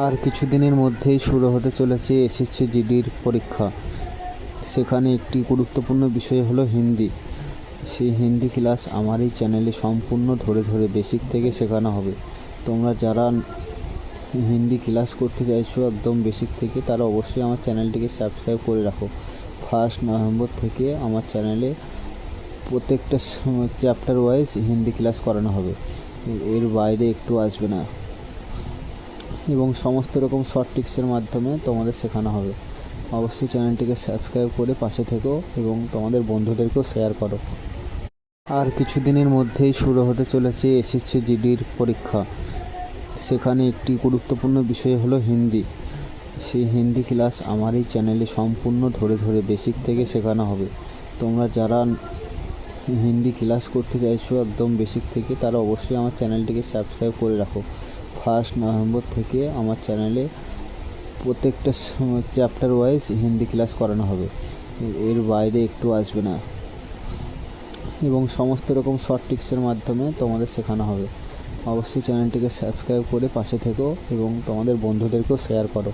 আর কিছুদিনের মধ্যেই শুরু হতে চলেছে এসএসসি জিডির পরীক্ষা। সেখানে একটি গুরুত্বপূর্ণ বিষয় হলো হিন্দি। সেই হিন্দি ক্লাস আমার এই চ্যানেলে সম্পূর্ণ ধরে ধরে বেসিক থেকে শেখানো হবে। তোমরা যারা হিন্দি ক্লাস করতে চাইছো একদম বেসিক থেকে, তারা অবশ্যই আমার চ্যানেলটিকে সাবস্ক্রাইব করে রাখো। 1 নভেম্বর থেকে আমার চ্যানেলে প্রত্যেকটা চ্যাপ্টার ওয়াইজ হিন্দি ক্লাস করানো হবে, এর বাইরে একটু আসবে না, এবং সমস্ত রকম শর্ট ট্রিক্সের মাধ্যমে তোমাদের শেখানো হবে। অবশ্যই চ্যানেলটিকে সাবস্ক্রাইব করে পাশে থেকো এবং তোমাদের বন্ধুদেরকেও শেয়ার করো। আর কিছুদিনের মধ্যেই শুরু হতে চলেছে এসএসসি জিডির পরীক্ষা। সেখানে একটি গুরুত্বপূর্ণ বিষয় হলো হিন্দি। সেই হিন্দি ক্লাস আমার এই চ্যানেলে সম্পূর্ণ ধরে ধরে বেসিক থেকে শেখানো হবে। তোমরা যারা হিন্দি ক্লাস করতে চাইছো একদম বেসিক থেকে, তারা অবশ্যই আমার চ্যানেলটিকে সাবস্ক্রাইব করে রাখো। 1 নভেম্বর থেকে আমার চ্যানেলে প্রত্যেকটা চ্যাপ্টার ওয়াইজ হিন্দি ক্লাস করানো হবে, এর বাইরে একটু আসবে না, এবং সমস্ত রকম শর্ট ট্রিক্সের মাধ্যমে তোমাদের শেখানো হবে। অবশ্যই চ্যানেলটিকে সাবস্ক্রাইব করে পাশে থেকো এবং তোমাদের বন্ধুদেরকেও শেয়ার করো।